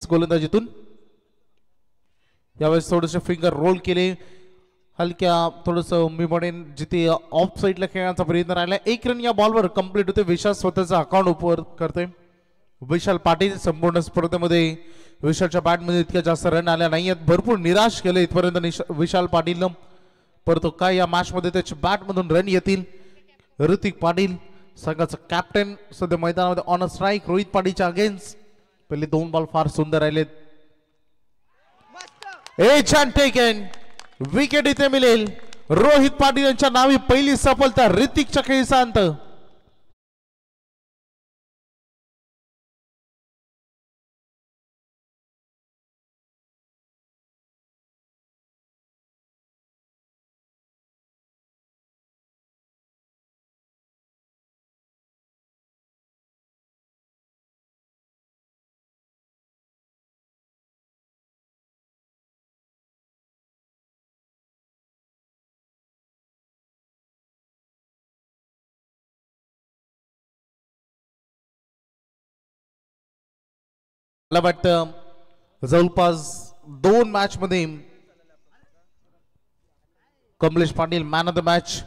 गोलंदाजीतून यावेळेस थोडेसे finger role केले हलक्या थोडस मी म्हणेन जिथे ऑफ साइडला खेळण्याचा प्रयत्न राहिला 1 रन या बॉलवर कंप्लीट होते विशाल स्वतःचा अकाउंट ओपन करते विशाल पाटील संपूर्ण स्पर्धेमध्ये विशालच्या बॅटमध्ये इतक्या जास्त रन आल्या नाही आहेत भरपूर निराश केले इथपर्यंत विशाल पाटीलनं परंतु काय या मॅच मध्ये त्याच्या बॅट मधून रन येतील ऋतिक पाटील संघाचा कॅप्टन सध्या मैदानामध्ये ऑन अ स्ट्राइक रोहित पाटीलच्या अगेन्स्ट पहिले 2 बॉल फार सुंदर राहिलेत ए छान टेकन विकेट इथे मिळेल रोहित पाटील यांच्या नावी पहिली सफलता ऋतिकच्या खेळीचा अंत मला वाटतं जवळपास 2 मॅच मध्ये Kamlesh Patil man of the match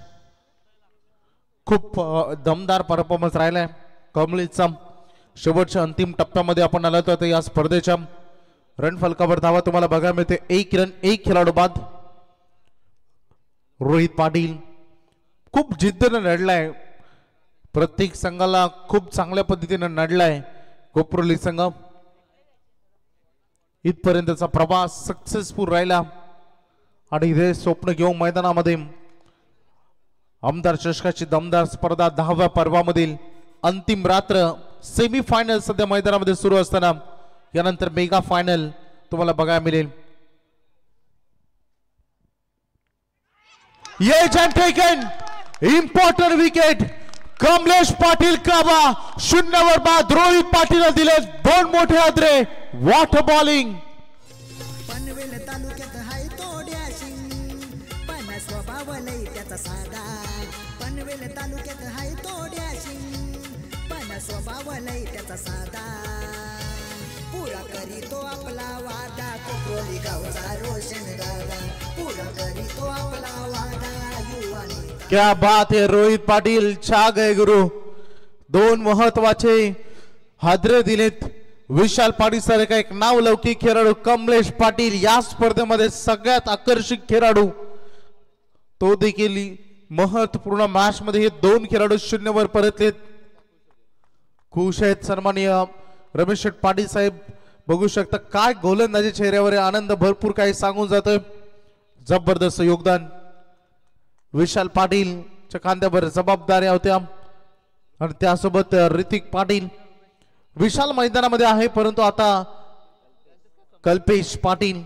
खूप दमदार परफॉर्मन्स राहिलाय कमलेशचा शेवटच्या अंतिम टप्प्यामध्ये आपण आलो तर या स्पर्धेच्या रन फलकावर धावा तुम्हाला बघायला मिळते 1 रन 1 खेळाडू बाद रोहित पाटील खूप जिद्दीने लढलाय प्रत्येक संघाला खूप चांगल्या पद्धतीने लढलाय कोपरोली संघ इथपर्यंतचा प्रवास सक्सेसफुल राहिला आणि हे स्वप्न घेऊन मैदानामध्ये आमदार चषकाची दमदार स्पर्धा 10व्या पर्वामधील अंतिम रात्र सेमी फायनल सध्या मैदानामध्ये सुरू असताना यानंतर मेगा फायनल तुम्हाला बघायला मिळेल ये जन taken important wicket Kamlesh Patil काबा 0 वर बाद रोहित पाटील दिले 2 मोठे हादरे व्हॉट अ बॉलिंग पनवेल तालुक्यात हाय तोड्याशी पण स्वभाव लई त्याचा साधा पनवेल तालुक्यात हाय तोड्याशी पण स्वभाव लई त्याचा साधा पुरा करीतो आपला वादा कोपरोली गावचा रोशन दादा पुरा करीतो आपला वादा युवानी क्या बात है रोहित पाटील छा गए गुरु 2 महत्वाचे हादरे दिलेत विशाल पाटील सारखा एक नावलौकिक खेळाडू कमलेश पाटील या स्पर्धेमध्ये सगळ्यात आकर्षक खेळाडू तो देखील महत्वपूर्ण मॅच मध्ये हे 2 खेळाडू 0 वर परतलेत खुश आहेत सन्माननीय रमेश पाटील साहेब बघू शकता काय गोलंदाजी चेहऱ्यावर आनंद भरपूर काही सांगून जातोय जबरदस्त योगदान विशाल पाटीलच्या खांद्यावर जबाबदाऱ्या होत्या आणि त्यासोबत ऋतिक पाटील विशाल मैदानामध्ये आहे परंतु आता कल्पेश पाटील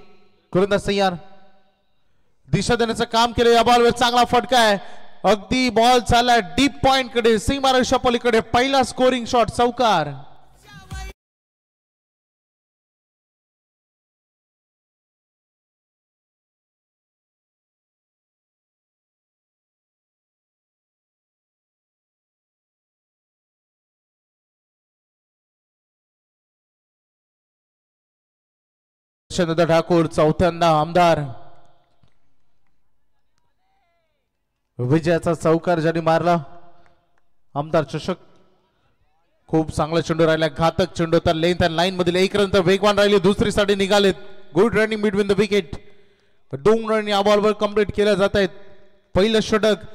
गोलंदाज तयार दिशा देण्याचं काम केलं या बॉलवर चांगला फटका आहे अगदी बॉल चालला डीप पॉइंट कडे सीमारेषा पलीकडे पहिला स्कोरिंग शॉट चौकार चंद्र ठाकूर चौथ्यांदा आमदार विजयाचा चौकार ज्यांनी मारला आमदार चषक खूप चांगला चेंडू राहिला घातक चेंडू तर लेंथ अँड लाईन मधील 1 रन तर वेगवान राहिले दुसरी साठी निघालेत good running between the wicket 2 run या बॉलवर कंप्लीट केल्या जात आहेत पहिलं षटक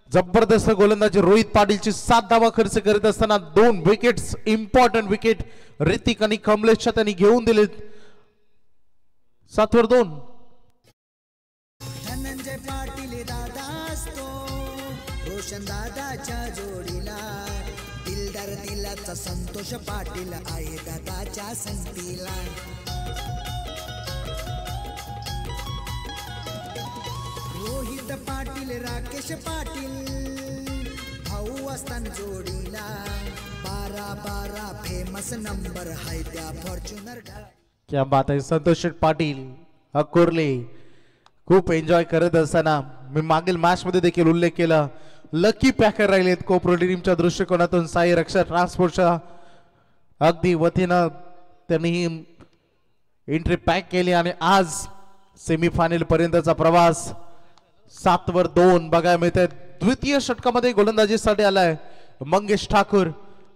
जबरदस्त गोलंदाजी रोहित पाटीलची 7 धावा खर्च करत असताना 2 विकेट्स इम्पॉर्टंट विकेट ऋतिक आणि कमलेशच्या त्यांनी घेऊन दिलेत 7 वर 2 धनंजय पाटील दादा असतो रोशन दादाच्या जोडीला दिलदार दिलाचा संतोष पाटील आहे दादाच्या संगतीला रोहित पाटील राकेश पाटील भाऊ असताना जोडीला 12 फेमस नंबर हाय त्या फॉर्च्युनर क्या बात आहे संतोष पाटील अकोरले खूप एन्जॉय करत असताना मी मागील मॅच मध्ये देखील उल्लेख केला लकी पॅकर राहिलेत कोपरोली टीमच्या दृष्टिकोनातून साई रक्षा ट्रान्सपोर्टच्या अगदी वतीनं त्यांनी एंट्री पॅक केली आणि आज सेमीफायनल पर्यंतचा प्रवास 7-2 बघायला मिळते. द्वितीय षटकामध्ये गोलंदाजीसाठी आलाय मंगेश ठाकूर.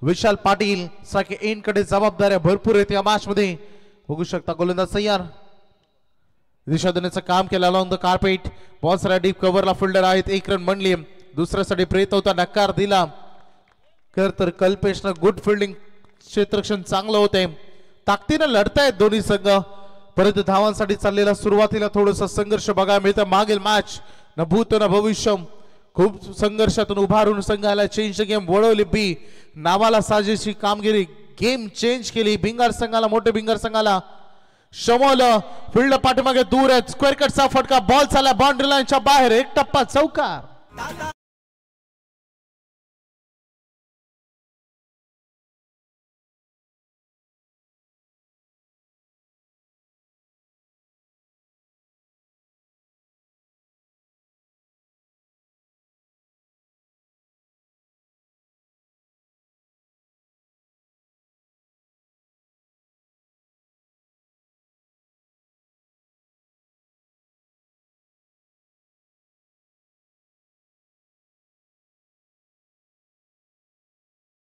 विशाल पाटील सारखे एंड कडे जबाबदाऱ्या भरपूर आहेत या मॅच मध्ये. बघू शकता गोलंदाज तयार, दिशा देण्याचं काम केलं अलॉंग द कार्पेट. बॉल सरा डीप कव्हरला फिल्डर आहेत, 1 रन बनली. दुसऱ्यासाठी प्रयत्न होता, नकार दिला. तर कल्पेशनं गुड फिल्डिंग, क्षेत्ररक्षण चांगलं होते. ताकदीनं लढतायत दोन्ही संघ, परंतु धावांसाठी चाललेला सुरुवातीला थोडासा संघर्ष बघायला मिळतं. मागील मॅच न भूत न भविष्य खूप संघर्षातून उभारून संघाला चेंज गेम वळवली. बी नावाला साजेशी कामगिरी, गेम चेंज केली. भिंगार संघाला, मोठे भिंगार संघाला शमवलं. फील्ड पाठीमागे दूर आहे, स्क्वेअर कटचा फटका, बॉल चालला बाउंड्री लाईनच्या बाहेर, एक टप्पा चौकार.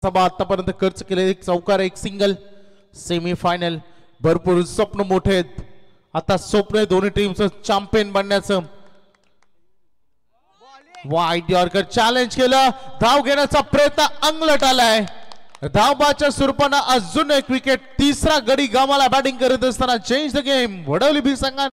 सभा आतापर्यंत खर्च केले, एक चौकार, एक सिंगल. सेमीफायनल भरपूर स्वप्न मोठे आहेत. आता स्वप्न दोन्ही टीमचं चॅम्पियन बनण्याचं. वाईट यॉर्कर चॅलेंज केलं, धाव घेण्याचा प्रयत्न अंगलट आलाय. धावबाच्या स्वरूपानं अजून एक विकेट, तिसरा गडी गमाला. बॅटिंग करत असताना change the game Vadavali B संघाने.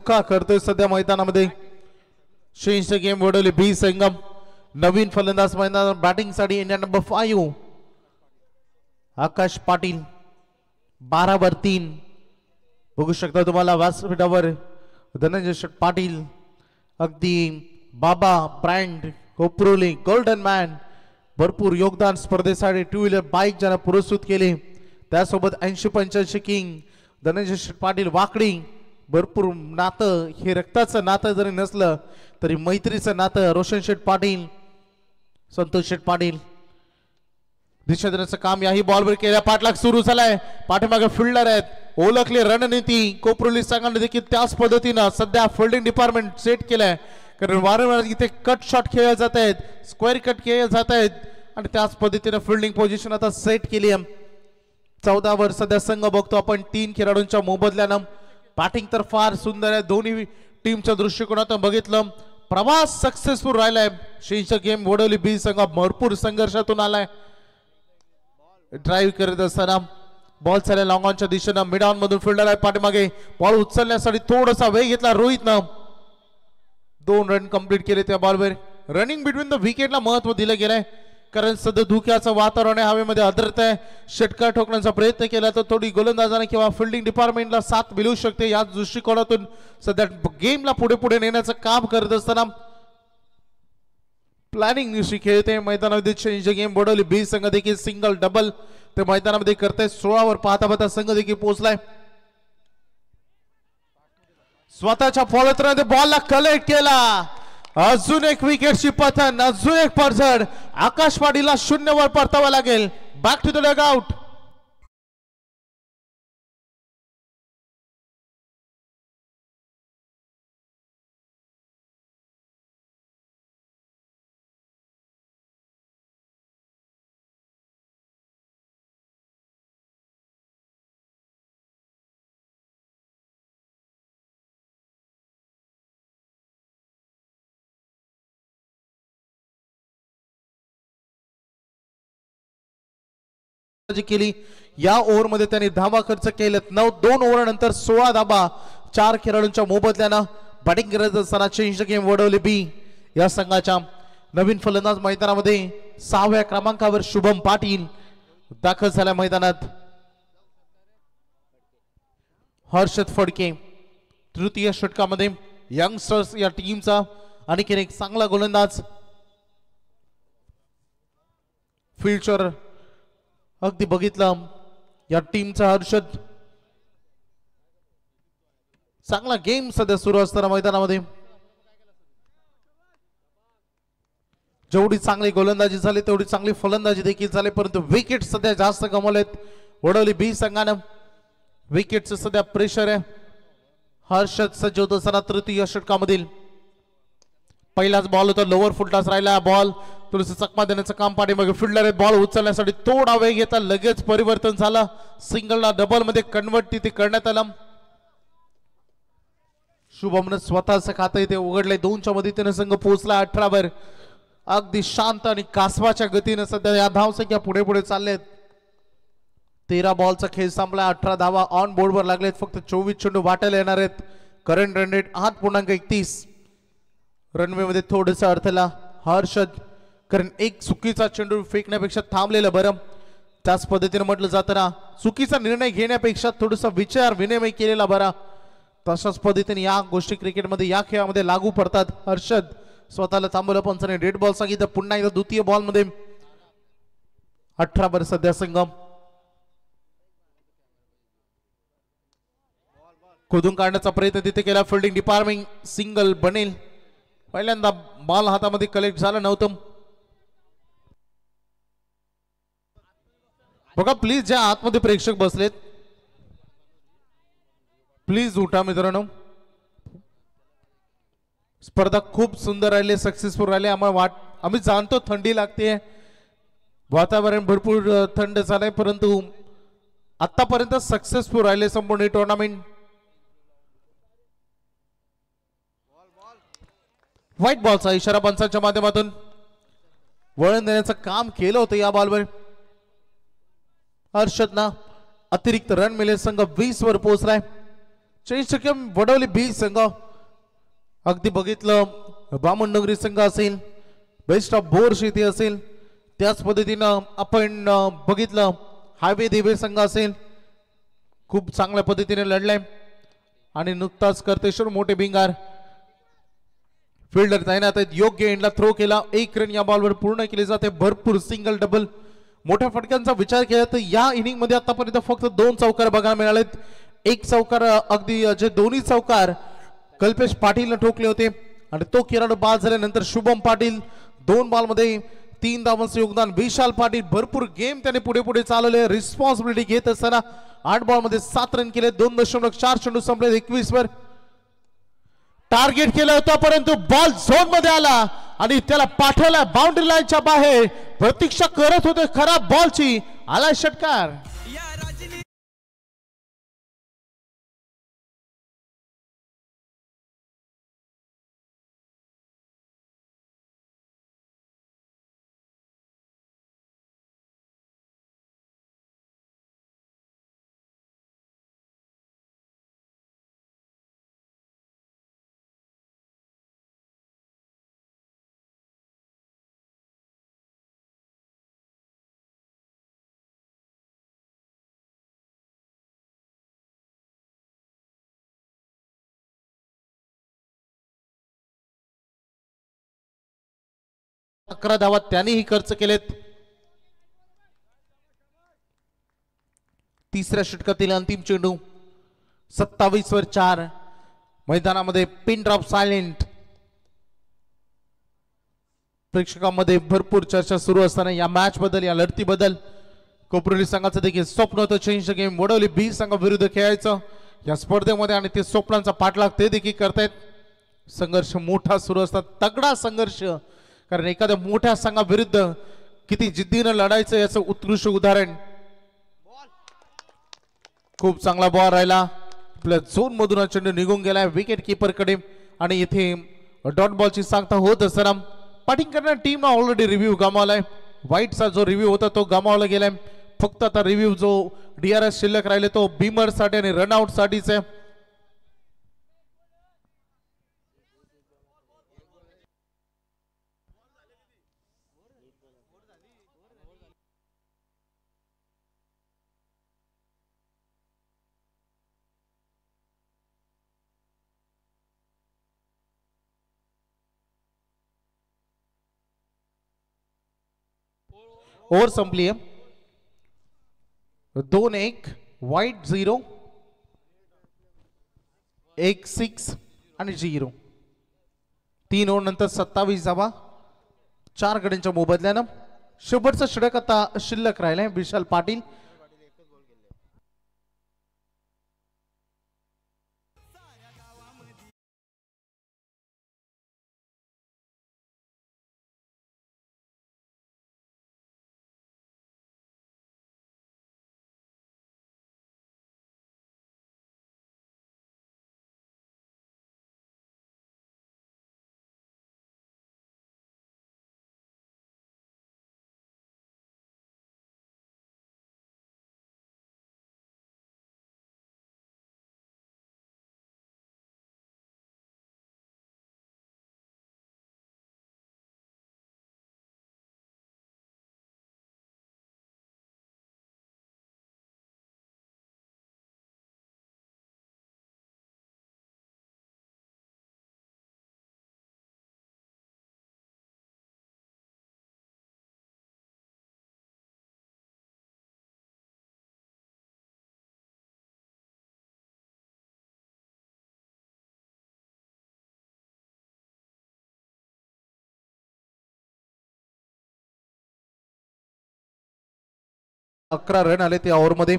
का करतोय सध्या मैदानामध्ये. Change the game Vadavali B संगम. नवीन फलंदाज मैदानात बॅटिंग साठी इंडिया नंबर 5 आकाश पाटील. 12/3 बघू शकता तुम्हाला व्यासपीठावर धनंजय पाटील, अगदी बाबा ब्रँड, कोपरोली, गोल्डन मॅन, भरपूर योगदान स्पर्धेसाठी 2 व्हीलर बाईक ज्यांना पुरस्कृत केले. त्यासोबत 80-85 किंग धनंजय पाटील वाकडी. भरपूर नातं, हे रक्ताचं नातं जरी नसलं तरी मैत्रीचं नातं. रोशन शेठ पाटील, संतोष शेठ पाटील. दिशा देण्याचं काम याही बॉलवर केल्या. पाठलाग सुरू झालाय, पाठीमागे फिल्डर आहेत. ओळखली रणनीती कोपरोली संघाने देखील त्याच पद्धतीनं सध्या फिल्डिंग डिपार्टमेंट सेट केलंय. कारण वारंवार इथे कट शॉट खेळले जात आहेत, स्क्वेअर कट खेळले जात आहेत आणि त्याच पद्धतीने फिल्डिंग पोझिशन आता सेट केली आहे. 14 वर सध्या संघ बघतो आपण 3 खेळाडूंच्या मोबदल्यानं. बॅटिंग तर फार सुंदर आहे. दोन्ही टीमच्या दृष्टिकोनातून बघितलं प्रवास सक्सेसफुल राहिलाय. शेष गेम वडवली बी संघ भरपूर संघर्षातून आलाय. ड्राईव्ह करत असताना बॉल चालला लॉंग ऑनच्या दिशेनं. मिड ऑन मधून फिल्डर आहे पाठीमागे. बॉल उचलण्यासाठी थोडासा वेग घेतला रोहितनं. 2 रन कंप्लीट केले त्या बॉलवर. रनिंग बिटवीन द विकेटला महत्व दिलं गेलंय, कारण सध्या धुक्याचं वातावरण आहे, हवेमध्ये आर्द्रता आहे. षटकार ठोकण्याचा प्रयत्न केला तर थोडी गोलंदाजाने किंवा फिल्डिंग डिपार्टमेंटला साथ मिळू शकते. याच दृष्टिकोनातून सध्या गेमला पुढे पुढे नेण्याचं काम करत असताना प्लॅनिंग निश्चित खेळते. मैदानामध्ये चेंज गेम वडवली बी संघ देखील सिंगल डबल ते मैदानामध्ये करताय. 16 वर पाहता पाहता संघ देखील पोहोचलाय. स्वतःच्या फॉलोमध्ये बॉलला कलेक्ट केला. अजून एक विकेटची पतन, अजून एक पडझड. आकाश पाटीलला 0 वर परतावा लागेल. Back to the dugout. केली या ओव्हर मध्ये त्यांनी धावा खर्च केलेत. 2 ओव्हर नंतर 16 धावा 4 खेळाडूंच्या मोबदल्यानं. बॅटिंग करत असताना change the game Vadavali B या संघाच्या. नवीन फलंदाज मैदानामध्ये 6व्या क्रमांकावर शुभम पाटील दाखल झाल्या मैदानात. हर्षद फडके तृतीय षटकामध्ये यंगस्टर्स या टीमचा आणखीन एक चांगला गोलंदाज फील्डर अगदी बघितलं या टीमचा हर्षद चांगला गेम सध्या सुरू असताना मैदानामध्ये जेवढी चांगली गोलंदाजी झाली तेवढी चांगली फलंदाजी देखील झाली परंतु विकेट सध्या जास्त गमावलेत वडवली बी संघानं विकेटचं सध्या प्रेशर आहे हर्षद सज्ज होत असताना तृतीय षटकामधील पहिलाच बॉल होता लोअर फुलटाच राहिला बॉल थोडस चकमा देण्याचं काम पाठीमागे फिल्डर बॉल उचलण्यासाठी थोडा वेळ घेता लगेच परिवर्तन झालं सिंगलला डबल मध्ये कन्वर्ट तिथे करण्यात आलं शुभमनं स्वतःचं खातं इथे उघडले 2च्या मदतीने संघ पोहोचला 18 वर अगदी शांत आणि कासवाच्या गतीने सध्या या धावसंख्या पुढे पुढे चाललेत 13 बॉलचा खेळ संपला 18 धावा ऑन बोर्डवर लागलेत फक्त 24 चेंडू वाटायला येणार आहेत करंट रन रेट 8.31 रनवे मध्ये थोडस अडथळा हर्षद कारण एक चुकीचा चेंडू फेकण्यापेक्षा थांबलेलं बरं त्याच पद्धतीने म्हटलं जातं ना चुकीचा निर्णय घेण्यापेक्षा थोडासा विचार विनिमय केलेला बरा तशाच पद्धतीने या गोष्टी क्रिकेटमध्ये या खेळामध्ये लागू पडतात हर्षद स्वतःला थांबवलं पंचाने रेड बॉल सांगितलं पुन्हा एकदा द्वितीय बॉल मध्ये 18 वर सध्या संघ खोदून काढण्याचा प्रयत्न तिथे केला फिल्डिंग डिपार्टमेंट सिंगल बनेल पहिल्यांदा बॉल हातामध्ये कलेक्ट झालं नव्हतं बघा प्लीज ज्या आतमध्ये प्रेक्षक बसलेत प्लीज उठा मित्रांनो स्पर्धा खूप सुंदर राहिले सक्सेसफुल राहिले आम्ही जाणतो थंडी लागते वातावरण भरपूर थंड झालंय परंतु आतापर्यंत सक्सेसफुल राहिले संपूर्ण टुर्नामेंट व्हाईट बॉलचा इशारा पंचांच्या माध्यमातून वळण देण्याचं काम केलं होतं या बॉलवर हर्षदना अतिरिक्त रन मिळेल संघ 20 वर पोहोचलाय वडवली बी संघ अगदी बघितलं बामणनगरी संघ असेल बेस्ट ऑफ बोर शेती असेल त्याच पद्धतीनं आपण बघितलं हायवे देवे संघ असेल खूप चांगल्या पद्धतीने लढलाय आणि नुकताच करतेश्वर मोठे भिंगार फिल्डर तैनात आहेत योग्य एंडला थ्रो केला 1 रन या बॉलवर पूर्ण केले जाते भरपूर सिंगल डबल मोठ्या फटक्यांचा विचार केला तर या इनिंग मध्ये आतापर्यंत फक्त 2 चौकार बघायला मिळालेत एक चौकार अगदी जे दोन्ही चौकार कल्पेश पाटीलने ठोकले होते आणि तो खेळाडू बाद झाल्यानंतर शुभम पाटील 2 बॉल मध्ये 3 धावांचं योगदान विशाल पाटील भरपूर गेम त्याने पुढे पुढे चालवले रिस्पॉन्सिबिलिटी घेत असताना 8 बॉल मध्ये 7 रन केले 2.4 चेंडू संपले 21 वर टार्गेट केलं होतं परंतु बॉल झोन मध्ये आला आणि त्याला पाठवला बाउंड्री लाईनच्या बाहेर प्रतीक्षा करत होते खराब बॉलची आला षटकार अकरा धावा त्यांनीही खर्च केलेत तिसऱ्या षटकातील अंतिम चेंडू 27 वर 4 मैदानामध्ये पिन ड्रॉप सायलेंट प्रेक्षकांमध्ये भरपूर चर्चा सुरू असताना या मॅच बद्दल या लढतीबद्दल कोपरोली संघाचं देखील स्वप्न होतं change the game Vadavali B संघाविरुद्ध खेळायचं या स्पर्धेमध्ये आणि ते स्वप्नांचा पाठलाग ते देखील करतायत संघर्ष मोठा सुरू असतात तगडा संघर्ष कारण एखाद्या मोठ्या संघाविरुद्ध किती जिद्दीनं लढायचं याचं उत्कृष्ट उदाहरण खूप चांगला बॉल राहिला आपल्या झोन मधून चेंडू निघून गेलाय विकेट कीपर कडे आणि इथे डॉट बॉलची सांगता होत असताना बॅटिंग करणाऱ्या टीम ऑलरेडी रिव्ह्यू गमावलाय व्हाईटचा जो रिव्ह्यू होता तो गमावला गेलाय फक्त आता रिव्ह्यू जो डीआरएस शिल्लक राहिले तो बीमर साठी आणि रनआउट साठीच आहे ओव्हर संपली आहे. 2-1 वाईट 0 1-6 आणि 0. 3 ओव्हर नंतर 27 धावा 4 गड्यांच्या मोबदल्यानं. शेवटचा षटक आता शिल्लक राहिलाय. विशाल पाटील अकरा रन आले त्या ओव्हर मध्ये.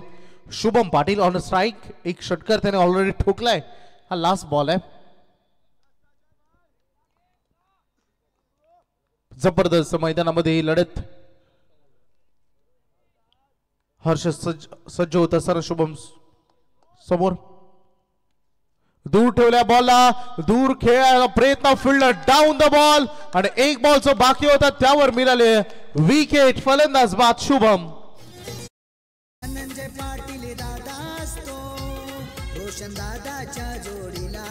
Shubham Patil on strike. एक षटकर त्याने ऑलरेडी ठोकलाय. हा लास्ट बॉल आहे. जबरदस्त मैदानामध्ये ही लढत. हर्ष सज्ज होत असताना शुभम समोर दूर ठेवल्या बॉलला. दूर खेळायला प्रयत्न. फिल्डर डाऊन द बॉल आणि एक बॉल जो बाकी होता त्यावर मिळाले विकेट. फलंदाज बाद शुभम. धनंजय पाटील दादा असतो रोशन दादाच्या जोडीला.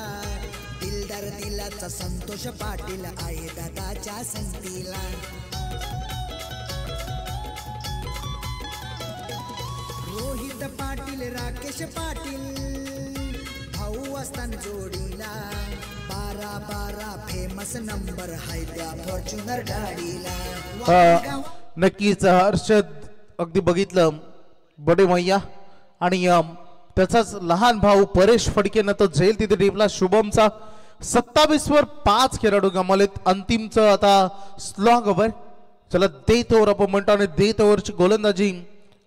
दिलदार दिलाचा संतोष पाटील आहे दादाच्या संगतीला. रोहित पाटील राकेश पाटील भाऊ असताना जोडीला. 12-12 फेमस नंबर हाय त्या फॉर्च्युनर गाडीला. नक्कीच हर्षद अगदी बघितलं बडे मैया आणि त्याचाच लहान भाऊ परेश फडकेनं तो झेल तिथे टिपला. शुभमचा 27 वर 5 खेळाडू गमावलेत. अंतिमचं आता स्लॉग ओव्हर. चला डेथ ओव्हर आपण म्हणतो आणि डेथ ओव्हरची गोलंदाजी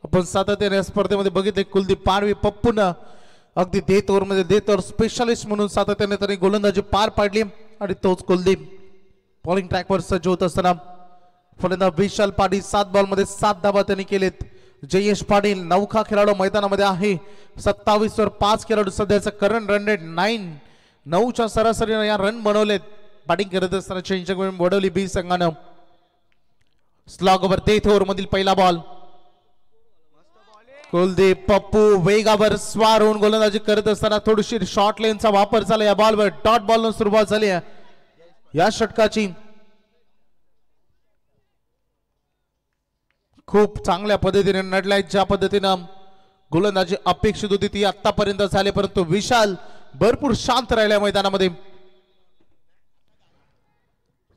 आपण सातत्याने या स्पर्धेमध्ये बघितले. कुलदीप पाडवी पप्पून अगदी डेथ ओव्हर मध्ये डेथ ओव्हर स्पेशलिस्ट म्हणून सातत्याने त्यांनी गोलंदाजी पार पाडली आणि तोच कुलदीप बॉलिंग ट्रॅकवर सज्ज होत असताना फलंदाज विशाल पाटील 7 बॉल मध्ये 7 धावा त्यांनी केलेत. जयेश पाटील नौखा खेळाडू मैदानामध्ये आहे. 27 वर 5 खेळाडू. सध्याचं करंट रन रेट 9च्या सरासरीने या रन बनवलेत. बॅटिंग करत असताना चेंजिंग वेळ वडवली बी संघानं. स्लॉग ओव्हर डेथ ओव्हर मधील पहिला बॉल. कुलदीप पप्पू वेगावर स्वार होऊन गोलंदाजी करत असताना थोडीशी शॉर्ट लेनचा वापर झाला या बॉलवर. डॉट बॉलनं सुरुवात झाली या षटकाची. खूप चांगल्या पद्धतीने नडलाय. ज्या पद्धतीनं गोलंदाजी अपेक्षित होती ती आतापर्यंत झाली, परंतु विशाल भरपूर शांत राहिल्या मैदानामध्ये.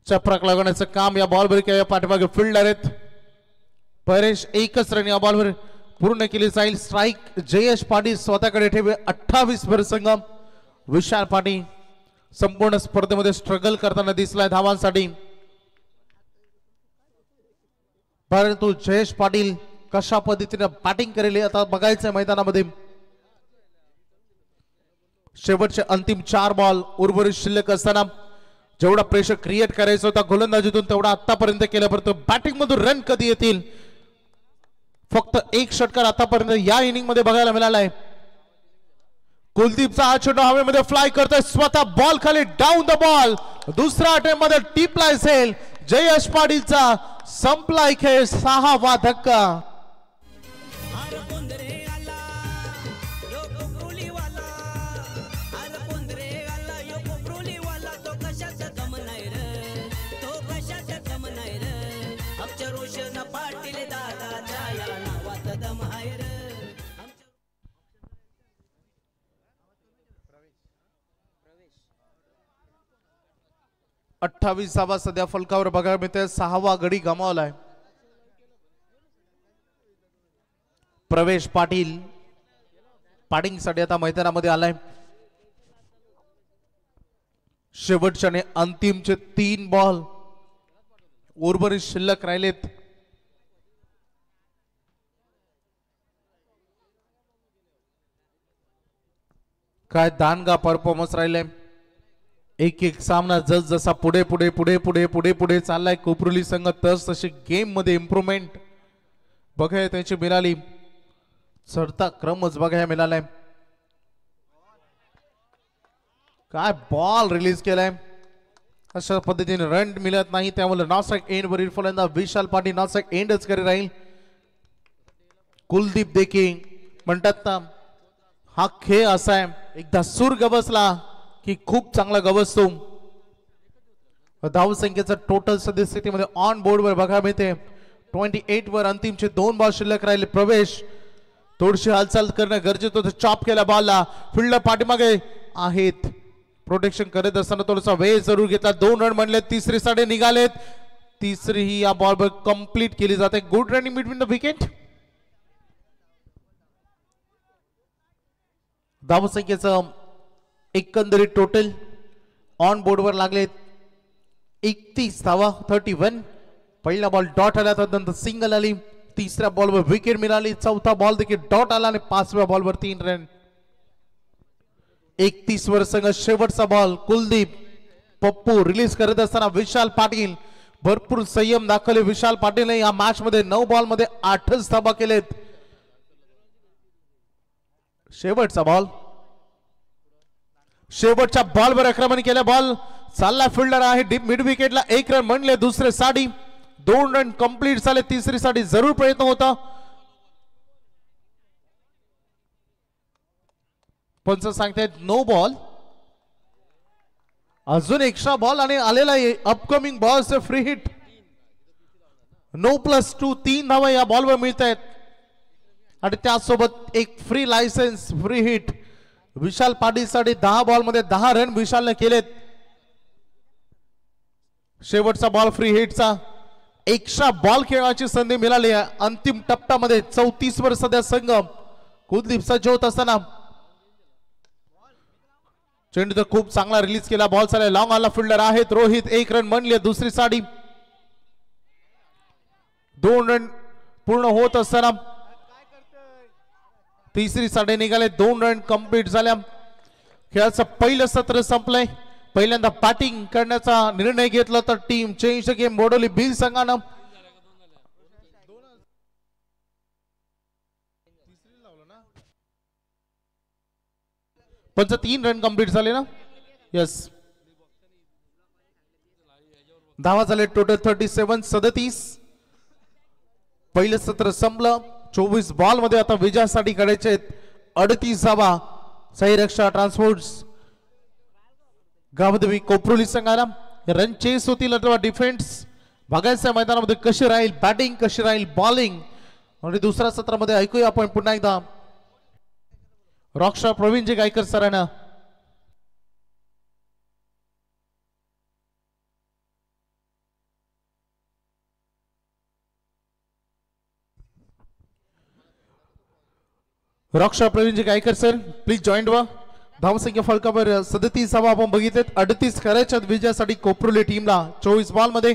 चपराक लागण्याचं काम या बॉलवर केलं. पाठीमागे फिल्डर आहेत परेश. एकच रन या बॉलवर पूर्ण केली जाईल. स्ट्राईक जयेश पाटील स्वतःकडे ठेवे 28 वर संघ. विशाल पाटील संपूर्ण स्पर्धेमध्ये स्ट्रगल करताना दिसलाय धावांसाठी, परंतु जयेश पाटील कशा पद्धतीने बॅटिंग करेल आता बघायचं मैदानामध्ये. शेवटचे अंतिम 4 बॉल उर्वरित शिल्लक असताना जेवढा प्रेशर क्रिएट करायचा होता गोलंदाजीतून तेवढा आतापर्यंत केला, परंतु बॅटिंग मधून रन कधी येतील. फक्त एक षटकार आतापर्यंत या इनिंग मध्ये बघायला मिळालाय. कुलदीपचा हा छोटा हवेमध्ये फ्लाय करतोय. स्वतः बॉल खाली डाऊन द बॉल. दुसरा अटेम्प्ट मध्ये टिपलाय सेल. जयेश पाटीलचा संपलाय खेळ. 6वा धक्का. अठ्ठावीस धावा सध्या फलकावर बघायला मिळते. 6वा गडी गमावलाय. प्रवेश पाटील पाटिंगसाठी आता मैदानामध्ये आलाय. शेवटच्या आणि अंतिमचे 3 बॉल उर्वरित शिल्लक राहिलेत. काय दानगा परफॉर्मन्स राहिलाय. एक एक सामना जसा पुढे पुढे पुढे पुढे पुढे पुढे चाललाय कोपरुली संघ तशी गेम मध्ये इम्प्रूव्हमेंट बघाय त्याची मिळाली. चढता क्रमच बघायला मिळालाय. काय बॉल रिलीज केलाय. अशा पद्धतीने रन मिळत नाही त्यामुळे नॉस्ट्राइक एंड वरील फलंदाज विशाल पाटील नॉस्ट्राइक एंडच करीत राहील. कुलदीप देखील म्हणतात ना हा खेळ असा आहे एकदा सूर गवसला की खूप चांगला गवसतो. धावसंख्येचा टोटल सद्यस्थितीमध्ये ऑन बोर्ड वर बघा मिळते 28 वर अंतिमचे 2 बॉल शिल्लक राहिले. प्रवेश थोडीशी हालचाल करणं गरजेचं होतं. चॉप केला बॉलला फिल्डर पाठीमागे आहेत. प्रोटेक्शन करत असताना थोडासा वेळ जरूर घेतला. 2 रन म्हणले. तिसरी साडे निघालेत. तिसरी ही या बॉलवर कंप्लीट केली जाते. Good running between the wicket. धावसंख्येचं एकंदरीत टोटल ऑन बोर्डवर लागले 31 धावा 31. पहिला बॉल डॉट आला त्यानंतर सिंगल आली. तिसऱ्या बॉलवर विकेट मिळाली. चौथा बॉल देखील डॉट आला आणि 5व्या बॉलवर 3 रन. 31 वर संघ शेवटचा बॉल कुलदीप पप्पू रिलीज करत असताना विशाल पाटील भरपूर संयम दाखवले. विशाल पाटील या मॅच मध्ये 9 बॉल मध्ये 8च धावा केलेत. शेवटचा बॉल शेवटच्या बॉलवर आक्रमण केलं. बॉल चालला फिल्डर आहे डीप मिड विकेटला. 1 रन म्हणले. दुसरे साडी 2 रन कंप्लीट झाले. तिसरी साठी जरूर प्रयत्न होता. पंच सांगतायत नो बॉल. अजून एक्स्ट्रा बॉल आणि आलेला अपकमिंग बॉल फ्री हिट. 9+2 3 धावा या बॉलवर मिळत आहेत आणि त्यासोबत एक free licence free hit. Vishal Patil साठी 10 बॉल मध्ये 10 रन विशालने केलेत. शेवटचा बॉल फ्री हिटचा. एक्स्ट्रा बॉल खेळण्याची संधी मिळाली आहे अंतिम टप्प्यामध्ये. 34 वर सध्या संघ कुलदीप सज्ज होत असताना चेंडू तर खूप चांगला रिलीज केला. बॉल चालला लॉंग आला. फिल्डर आहेत रोहित. 1 रन म्हणले. दुसरी साडी 2 रन पूर्ण होत असताना तिसरी साडी निघाले. 2 रन कंप्लीट झाल्या. खेळाचं पहिलं सत्र संपलंय. पहिल्यांदा बॅटिंग करण्याचा निर्णय घेतला तर टीम चेंज द गेम बोडोली बील संघानं पण 3 रन कंप्लीट झाले ना. यस धावा झाले टोटल 37 37. पहिलं सत्र संपलं. 24 बॉल मध्ये आता विजयासाठी काढायचे 38 धावा. सही रक्षा ट्रान्सपोर्ट्स गावदेवी कोपरोली संघाला रन चेस होतील अथवा डिफेन्स बघायचं मैदानामध्ये कशी राहील बॅटिंग कशी राहील बॉलिंग. आणि दुसऱ्या सत्रामध्ये ऐकूया आपण पुन्हा एकदा रॉकस्टार प्रवीणजी गायकर सरांना. Rockstar Praveenji Gaikar sir please join व्हा. धावसंख्या फलकावर 37 धावा आपण बघितलेत. 38 करायच्या विजयासाठी कोपरोली टीमला 24 बॉल मध्ये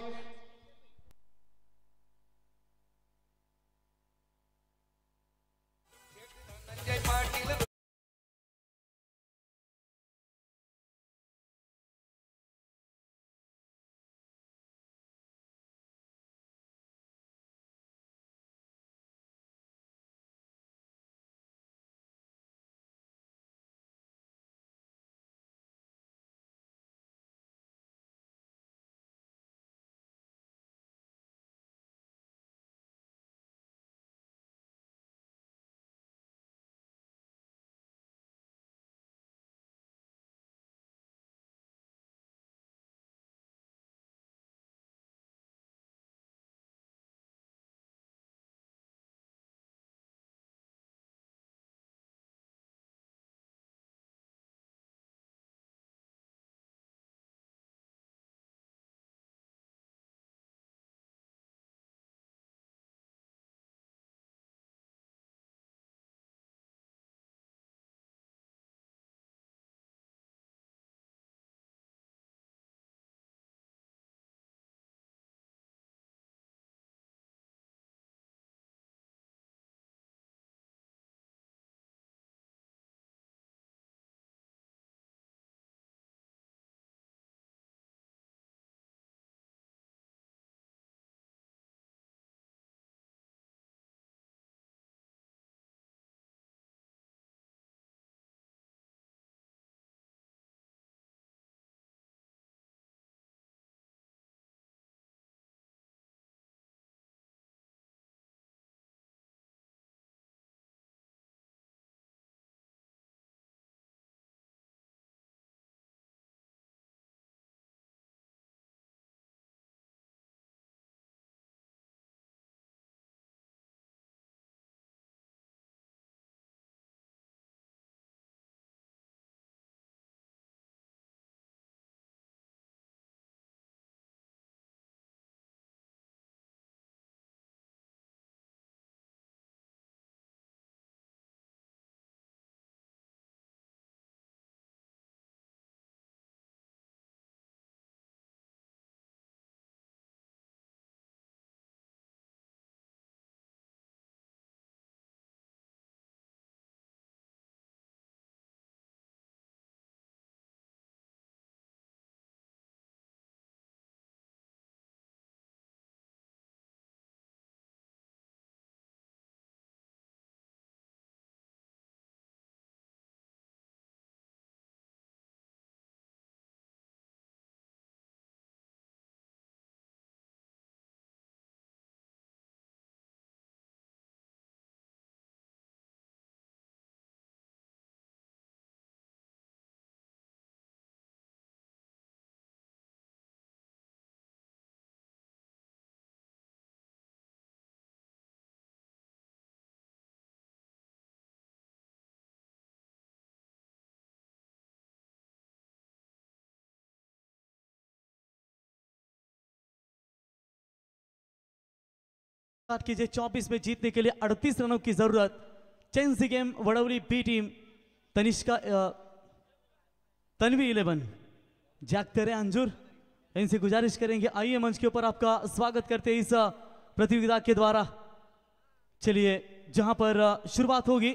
कीजिए 24 में जीतने के लिए 38 रनों की जरूरत। Change the game Vadauli B team Tanishka Tanvi 11 जागतेरे अंजुर इनसे गुजारिश करेंगे आइए मंच के ऊपर आपका स्वागत करते हैं इस प्रतियोगिता के द्वारा। चलिए जहां पर शुरुआत होगी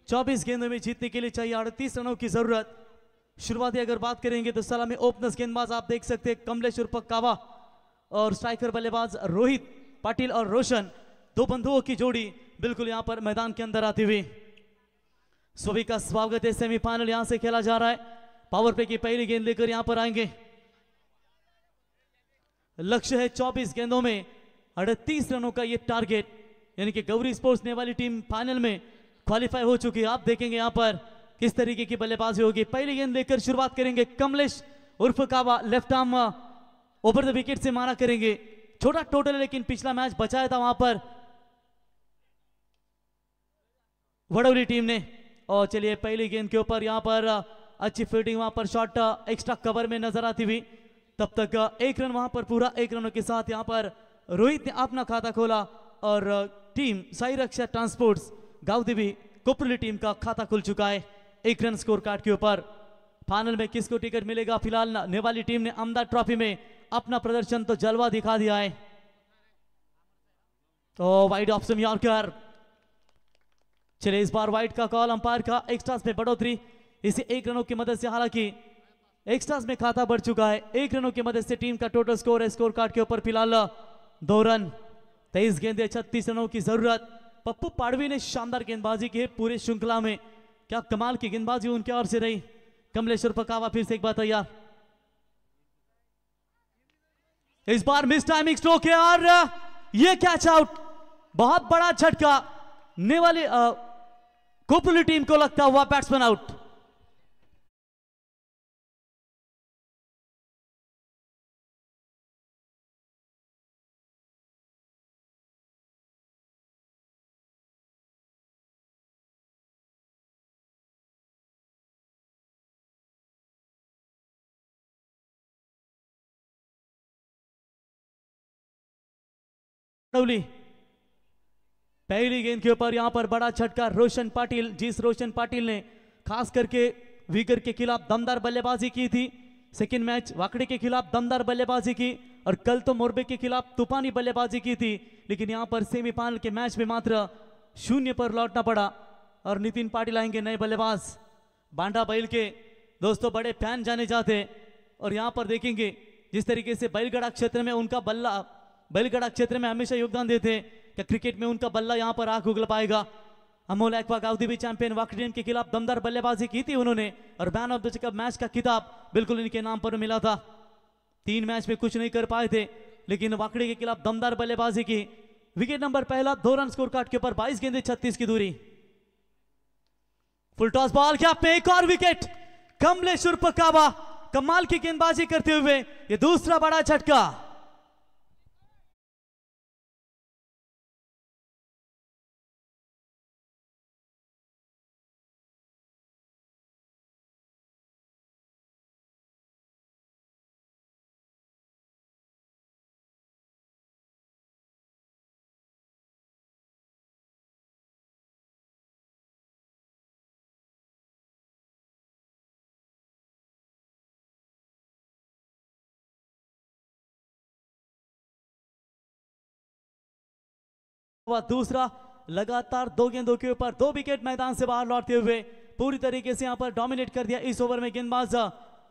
24 गेंदों में जीतने के लिए चाहिए 38 रनों की जरूरत। शुरुआती अगर बात करेंगे तो सलामी ओपनर्स गेंदबाज आप देख सकते हैं कमलेश उर्फ कावा और स्ट्राइकर बल्लेबाज रोहित पाटिल और रोशन, दो बंधुओं की जोड़ी बिल्कुल यहां पर मैदान के अंदर आती हुई। सभी का स्वागत है। सेमीफाइनल यहां से खेला जा रहा है। पावर प्ले की पहली गेंद लेकर यहां पर आएंगे। लक्ष्य है 24 गेंदों में 38 रनों का ये टारगेट, यानी कि गौरी स्पोर्ट्स ने वाली टीम फाइनल में क्वालिफाई हो चुकी है। आप देखेंगे यहां पर किस तरीके की बल्लेबाजी होगी। पहली गेंद लेकर शुरुआत करेंगे कमलेश उर्फ कावा, left arm over the wicket से मारा करेंगे। छोटा टोटल है लेकिन पिछला मैच बचाया था वहां पर वडौली टीम ने। और चलिए पहली गेंद के ऊपर यहां पर अच्छी फील्डिंग, वहां पर शॉट एक्स्ट्रा कवर में नजर आती हुई। तब तक एक रन वहां पर पूरा 1 रनों के साथ यहां पर रोहित ने अपना खाता खोला और team Sai Raksha transports गांवदेवी कोपरली team का खाता खुल चुका है 1 रन स्कोर कार्ड के ऊपर। फाइनल में किसको टिकट मिलेगा? फिलहाल नेवाली टीम ने अहमदाबाद ट्रॉफी में अपना प्रदर्शन तो जलवा दिखा दिया है। तो वाइड ऑप्शन यॉर्कर, चलिए इस बार वाइड का कॉल, अंपायर का एक्स्ट्रास में बढ़ोतरी इसे 1 रनों की मदद से, हालांकि एक्स्ट्रास में खाता बढ़ चुका है। 1 रनों की मदद से टीम का टोटल स्कोर है स्कोर कार्ड के ऊपर फिलहाल 2 रन। 23 गेंदे 36 रनों की जरूरत। पप्पू पाड़वी ने शानदार गेंदबाजी की है पूरे श्रृंखला में, क्या कमाल की गेंदबाजी उनके ओर से रही। कमलेश्वर पकावा फिर से एक बार तैयार, इस बार मिस टाइमिंग स्ट्रोक है और ये कैच आउट, बहुत बड़ा झटका। नेवाली कोपरली टीम को लगता हुआ बैट्समैन आउट। पहली गेंद के ऊपर यहां पर बड़ा झटका रोशन पाटिल, जिस रोशन पाटिल ने खास करके विगर के खिलाफ दमदार बल्लेबाजी की थी। सेकंड मैच वाकड़े के खिलाफ दमदार बल्लेबाजी की और कल तो मोरबे के खिलाफ तूफानी बल्लेबाजी की थी, लेकिन यहां पर सेमीफाइनल के मैच में मात्र 0 पर लौटना पड़ा। और नितिन पाटिल आएंगे नए बल्लेबाज, बांडा बैल के दोस्तों बड़े फैन जाने जाते। और यहां पर देखेंगे जिस तरीके से बैलगढ़ा क्षेत्र में उनका बल्ला, बैलगढ़ा क्षेत्र में हमेशा योगदान देते, क्या क्रिकेट में उनका बल्ला यहां पर आंख उगल पाएगा। अमोल एक्वा गांवदेवी चैंपियन वाकड़ी के खिलाफ दमदार बल्लेबाजी की थी उन्होंने और मैन ऑफ द मैच का खिताब बिल्कुल इनके नाम पर मिला था। 3 मैच में कुछ नहीं कर पाए थे, लेकिन वाकड़ी के खिलाफ दमदार बल्लेबाजी की। विकेट नंबर पहला 2 रन स्कोर कार्ड के ऊपर 22 गेंदे 36 की दूरी। फुल टॉस बॉल क्या पे एक और विकेट। कमलेश उर्फ कावा कमाल की गेंदबाजी करते हुए ये दूसरा बड़ा झटका। दूसरा लगातार 2 गेंदों के ऊपर 2 विकेट मैदान से बाहर लौटते हुए पूरी तरीके से यहां पर डोमिनेट कर दिया इस ओवर में गेंदबाज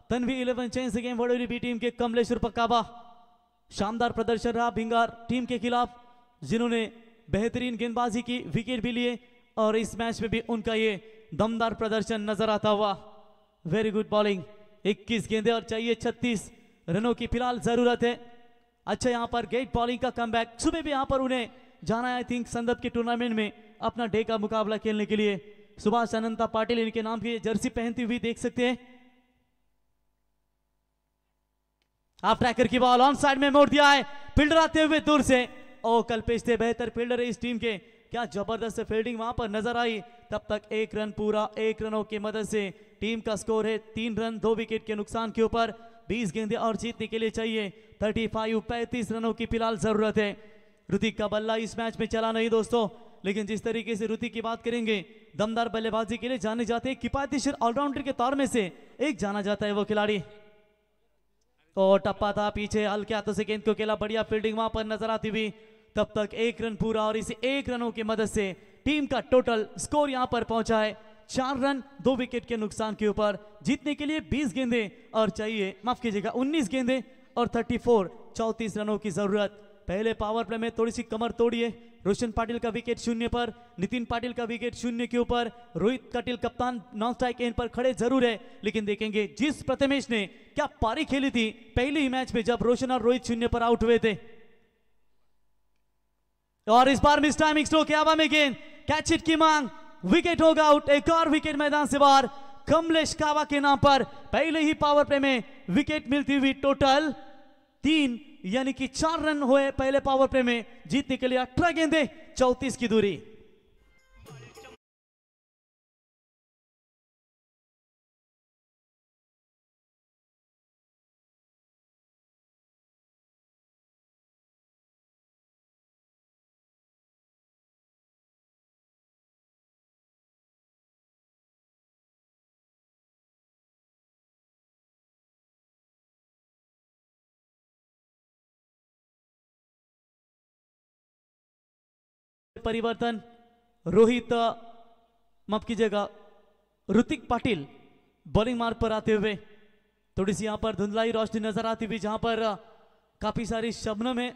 Tanvi 11 change game Vadauli B team के कमलेश्वर पकावा। शानदार प्रदर्शन रहा भिंगार टीम के खिलाफ, जिन्होंने बेहतरीन गेंदबाजी की, विकेट भी लिए और इस मैच में भी उनका ये दमदार प्रदर्शन नजर आता हुआ। Very good bowling. 21 गेंदे और चाहिए 36 रनों की फिलहाल जरूरत है। अच्छा यहां पर गेट बॉलिंग का कमबैक। सुबह भी यहां पर उन्हें जाना है आई थिंक संदर्भ के टूर्नामेंट में अपना डे का मुकाबला खेलने के लिए। सुभाष अनंता पाटिल इनके नाम की जर्सी पहनती हुई देख सकते हैं। आप ट्रैकर की बॉल ऑन साइड में मोड़ दिया है, फील्डर आते हुए दूर से। ओ कल्पेश थे बेहतर फील्डर है इस टीम के, क्या जबरदस्त फील्डिंग वहां पर नजर आई। तब तक 1 रन पूरा 1 रनों की मदद से टीम का स्कोर है 3 रन 2 विकेट के नुकसान के ऊपर। 20 गेंदे और जीतने के लिए चाहिए 35 रनों की फिलहाल जरूरत है। ऋतिक का बल्ला इस मैच में चला नहीं दोस्तों, लेकिन जिस तरीके से ऋतिक की बात करेंगे, दमदार बल्लेबाजी के लिए जाने जाते हैं, किफायती ऑलराउंडर के तौर में से एक जाना जाता है वो खिलाड़ी। और टप्पा था पीछे, हल्के हाथों से गेंद को खेला, बढ़िया फील्डिंग वहां पर नजर आती हुई। तब तक 1 रन पूरा और इसे 1 रनों की मदद से टीम का टोटल स्कोर यहां पर पहुंचा है 4 रन 2 विकेट के नुकसान के ऊपर। जीतने के लिए 20 गेंदें और चाहिए, माफ कीजिएगा 19 गेंदें और 34 रनों की जरूरत। पहले पावर प्ले में थोड़ी सी कमर तोड़िए। रोशन पाटिल का विकेट 0 पर, नितिन पाटिल का विकेट 0 के ऊपर। रोहित पाटिल कप्तान नॉन स्ट्राइक एंड पर खड़े जरूर है, लेकिन देखेंगे जिस प्रथमेश ने क्या पारी खेली थी पहले ही मैच में जब रोशन और रोहित 0 पर आउट हुए थे। और इस बार मिस टाइमिंग स्ट्रोक के हवा में गेंद, कैच इट की मांग, विकेट होगा आउट। एक और विकेट मैदान से बाहर कमलेश कावा के नाम पर। पहले ही पावर प्ले में विकेट मिलती हुई टोटल 3 यानी कि 4 रन हुए पहले पावर प्ले में। जीतने के लिए 18 गेंदें 34 की दूरी। परिवर्तन, रोहित माफ कीजिएगा ऋतिक पाटिल बॉलिंग मार्ग पर आते हुए। थोड़ी सी यहां पर धुंधलाई रोशनी नजर आती हुई, जहां पर काफी सारी शबनम है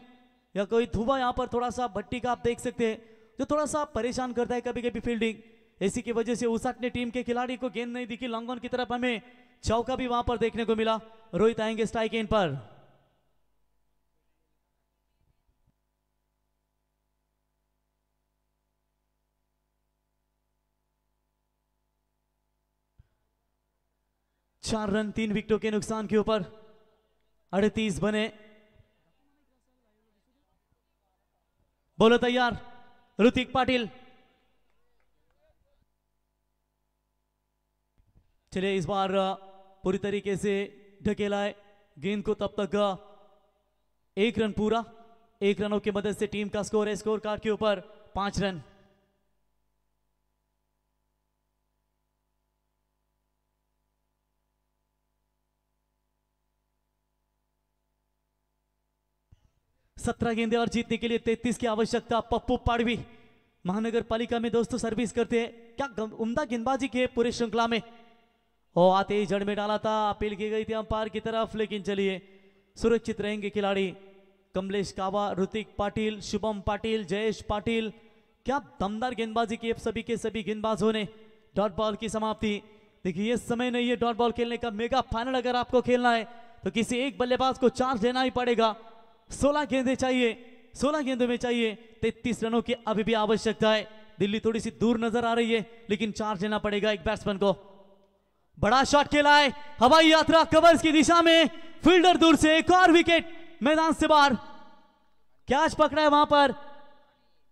या कोई धुआं, यहां पर थोड़ा सा भट्टी का आप देख सकते हैं जो थोड़ा सा परेशान करता है कभी कभी फील्डिंग। इसी की वजह से उसाट ने टीम के खिलाड़ी को गेंद नहीं दिखी, लॉन्ग ऑन की तरफ हमें चौका भी वहां पर देखने को मिला। रोहित आएंगे स्ट्राइक एंड पर। चार रन 3 विकेटों के नुकसान के ऊपर 38 बने। बोलो तैयार ऋतिक पाटिल। चलिए इस बार पूरी तरीके से ढकेला है गेंद को। तब तक 1 रन पूरा, 1 रनों की मदद से टीम का स्कोर है स्कोर कार्ड के ऊपर 5 रन। सत्रह गेंदे और जीतने के लिए 33 की आवश्यकता। पप्पू पाड़वी महानगर पालिका में दोस्तों सर्विस करते हैं, क्या उम्दा गेंदबाजी के पूरे श्रृंखला में। और आते ही जड़ में डाला था, अपील की गई थी अंपायर की तरफ, लेकिन चलिए सुरक्षित रहेंगे खिलाड़ी। कमलेश कावा, ऋतिक पाटिल, शुभम पाटिल, जयेश पाटिल, क्या दमदार गेंदबाजी की सभी के सभी गेंदबाजों ने। डॉट बॉल की समाप्ति। देखिए ये समय नहीं है डॉट बॉल खेलने का। मेगा फाइनल अगर आपको खेलना है तो किसी एक बल्लेबाज को चार्ज लेना ही पड़ेगा। 16 गेंदें चाहिए, 16 गेंदों में चाहिए 33 रनों की अभी भी आवश्यकता है। दिल्ली थोड़ी सी दूर नजर आ रही है, लेकिन चार्ज लेना पड़ेगा एक बैट्समैन को। बड़ा शॉट खेला है, हवाई यात्रा कवर्स की दिशा में, फील्डर दूर से, एक और विकेट मैदान से बाहर। कैच पकड़ा है वहां पर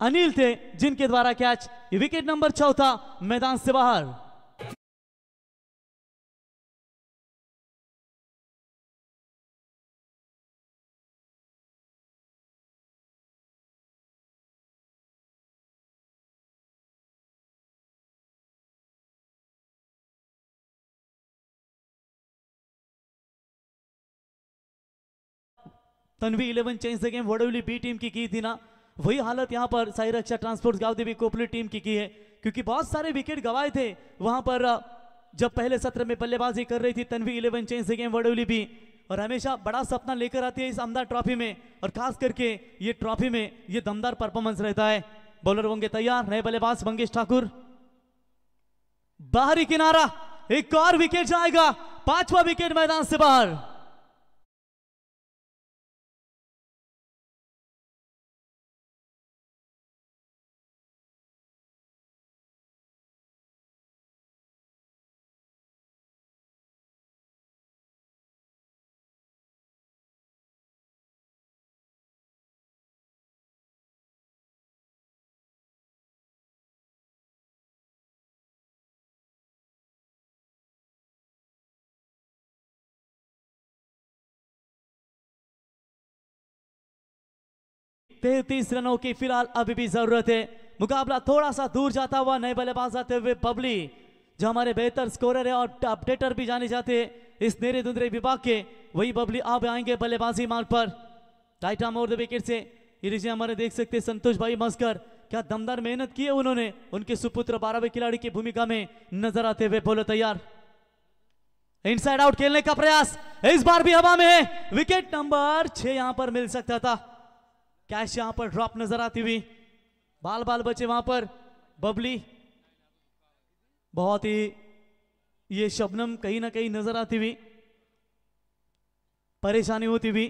अनिल थे जिनके द्वारा कैच। विकेट नंबर 4 मैदान से बाहर। Tanvi 11 change the game Vadoli B team की थी ना, वही हालत यहां पर साई रक्षा ट्रांसपोर्ट गांवदेवी कोपली टीम की है, क्योंकि बहुत सारे विकेट गवाए थे वहां पर जब पहले सत्र में बल्लेबाजी कर रही थी Tanvi 11 change the game Vadoli B. और हमेशा बड़ा सपना लेकर आती है इस आमदार ट्रॉफी में, और खास करके ये ट्रॉफी में ये दमदार परफॉर्मेंस रहता है। बॉलर होंगे तैयार, नए बल्लेबाज मंगेश ठाकुर। बाहरी किनारा, एक और विकेट जाएगा, 5वां विकेट मैदान से बाहर। 33 रनों की फिलहाल अभी भी जरूरत है। मुकाबला थोड़ा सा दूर जाता हुआ नए बल्लेबाज आते हुए बबली, जो हमारे बेहतर स्कोरर है और अपडेटर भी जाने जाते हैं इस नेरे दुंदरे विभाग के, वही बबली अब आएंगे बल्लेबाजी मार्ग पर। Right arm over the wicket से ये लीजिए हमारे देख सकते हैं संतोष भाई मस्कर, क्या दमदार मेहनत की है उन्होंने, उनके सुपुत्र 12वें खिलाड़ी की भूमिका में नजर आते हुए। बोलो तैयार, इनसाइड आउट खेलने का प्रयास इस बार भी हवा में है। विकेट नंबर 6 यहां पर मिल सकता था। कैश यहां पर ड्रॉप नजर आती हुई, बाल बाल बचे वहां पर बबली, बहुत ही ये शबनम कहीं ना कहीं नजर आती हुई, परेशानी होती हुई।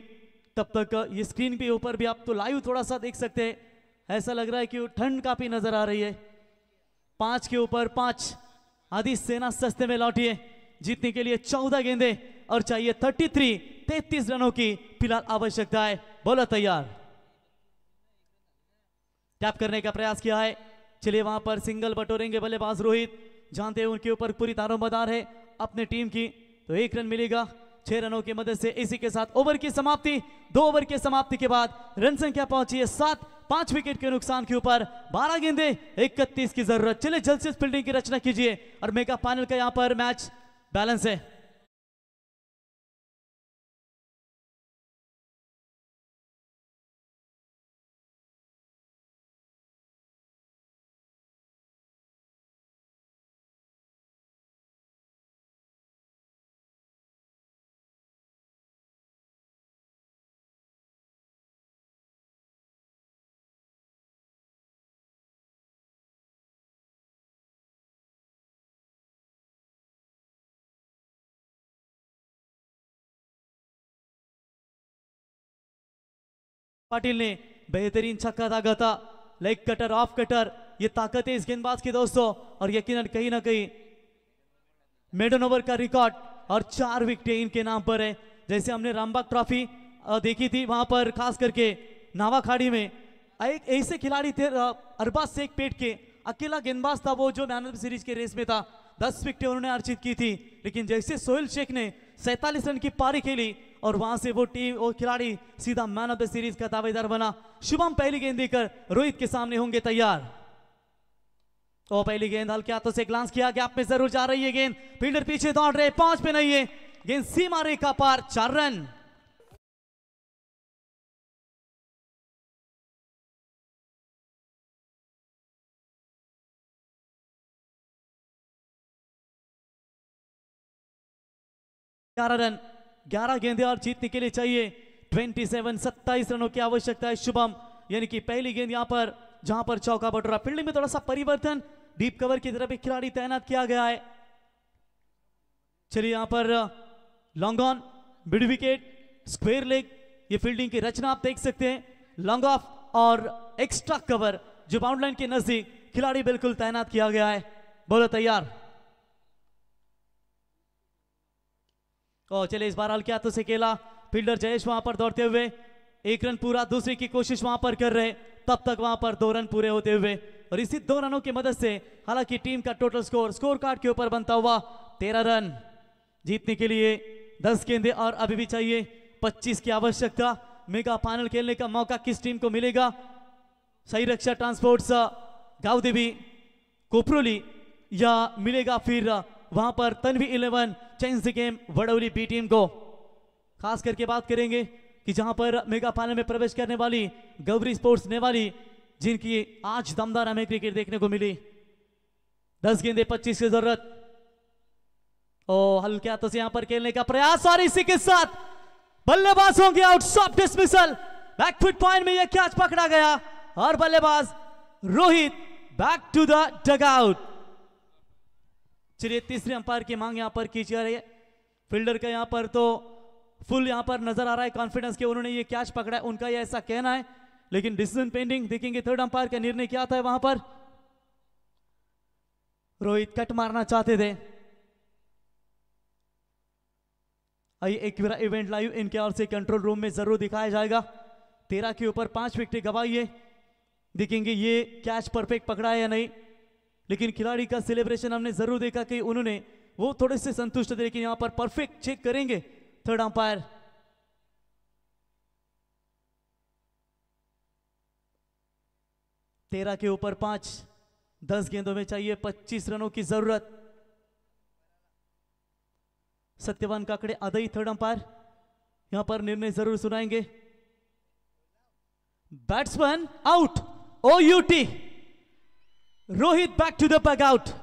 तब तक ये स्क्रीन के ऊपर भी आप तो लाइव थोड़ा सा देख सकते हैं, ऐसा लग रहा है कि ठंड काफी नजर आ रही है। 5 के ऊपर 5, आदि सेना सस्ते में लौटी है। जीतने के लिए 14 गेंदे और चाहिए 33 रनों की फिलहाल आवश्यकता है। बोलो तैयार, टैप करने का प्रयास किया है। चलिए वहां पर सिंगल बटोरेंगे बल्लेबाज रोहित, जानते हैं उनके ऊपर पूरी दारोमदार है अपने टीम की, तो 1 रन मिलेगा 6 रनों की मदद से। इसी के साथ ओवर की समाप्ति, 2 ओवर की समाप्ति के बाद रन संख्या पहुंची है 7, 5 विकेट के नुकसान के ऊपर 12 गेंदे 31 की जरूरत। चलिए जल्द से फील्डिंग की रचना कीजिए और मेगा फाइनल का यहां पर मैच बैलेंस है। पाटिल ने बेहतरीन छक्का दागा था, लेग कटर ऑफ कटर, ये ताकत है इस गेंदबाज की दोस्तों, और यकीनन कहीं ना कहीं मेडन ओवर का रिकॉर्ड और 4 विकेट इनके नाम पर है। जैसे हमने रामबाग ट्रॉफी देखी थी, वहां पर खास करके नावाखाड़ी में एक ऐसे खिलाड़ी थे अरबाज शेख पेट के, अकेला गेंदबाज था वो जो मैन ऑफ द सीरीज के रेस में था, 10 विकेटें उन्होंने अर्जित की थी। लेकिन जैसे सोहेल शेख ने 47 रन की पारी खेली और वहां से वो टीम और खिलाड़ी सीधा मैन ऑफ द सीरीज का दावेदार बना। शुभम पहली गेंद देकर रोहित के सामने होंगे तैयार। और पहली गेंद हल्के हाथों से ग्लांस किया, गैप में जरूर जा रही है गेंद, फील्डर पीछे दौड़ रहे, 5 पे नहीं है, गेंद सीमा रेखा पार, 4 रन। रन 11 गेंदे और जीतने के लिए चाहिए 27 रनों की आवश्यकता है शुभम, यानी कि पहली गेंद यहां पर जहां पर चौका बटोरा। फील्डिंग में थोड़ा सा परिवर्तन, डीप कवर की तरफ एक खिलाड़ी तैनात किया गया है। चलिए यहां पर long on, mid wicket, square leg, ये फील्डिंग की रचना आप देख सकते हैं। लॉन्ग ऑफ और एक्स्ट्रा कवर जो बाउंड लाइन के नजदीक खिलाड़ी बिल्कुल तैनात किया गया है। बोलो तैयार, और चले इस बार हल्के हाथों से खेला, फील्डर जयेश वहां पर दौड़ते हुए 1 रन पूरा, दूसरे की कोशिश वहां पर कर रहे, तब तक वहां पर 2 रन पूरे होते हुए, और इसी 2 रनों की मदद से हालांकि टीम का टोटल स्कोर कार्ड के ऊपर बनता हुआ 13 रन। जीतने के लिए 10 गेंदे और अभी भी चाहिए 25 की आवश्यकता। मेगा फाइनल खेलने का मौका किस टीम को मिलेगा? सही रक्षा ट्रांसपोर्ट्स गावदेवी कोपरोली, या मिलेगा फिर वहां पर Tanvi 11 change the game Vadauli B team को? खास करके बात करेंगे कि जहां पर मेगा फाइनल में प्रवेश करने वाली गौरी स्पोर्ट्स नेवाली, जिनकी आज दमदार हमें क्रिकेट देखने को मिली। 10 गेंदे 25 की जरूरत, और हल्के हाथों से यहां पर खेलने का प्रयास, और इसी के साथ बल्लेबाज होंगे out, soft dismissal, backward point में यह कैच पकड़ा गया और बल्लेबाज Rohit back to the dugout. चलिए तीसरे अंपायर की मांग यहां पर की जा रही है। फील्डर का यहां पर तो फुल यहां पर नजर आ रहा है कॉन्फिडेंस के, उन्होंने ये कैच पकड़ा है, उनका ये ऐसा कहना है, लेकिन डिसीजन पेंडिंग। देखेंगे थर्ड अंपायर का निर्णय क्या था वहां पर। रोहित कट मारना चाहते थे। आइए एक इवेंट लाइव इनके ओर से कंट्रोल रूम में जरूर दिखाया जाएगा। 13 के ऊपर 5 विकेट गवाई है। देखेंगे ये कैच परफेक्ट पकड़ा है या नहीं, लेकिन खिलाड़ी का सेलिब्रेशन हमने जरूर देखा कि उन्होंने वो थोड़े से संतुष्ट थे, लेकिन यहां पर परफेक्ट चेक करेंगे थर्ड अंपायर। 13 के ऊपर 5, 10 गेंदों में चाहिए 25 रनों की जरूरत। सत्यवान काकड़े अदई थर्ड अंपायर यहां पर निर्णय जरूर सुनाएंगे। Batsman out, OUT, Rohit back to the back out.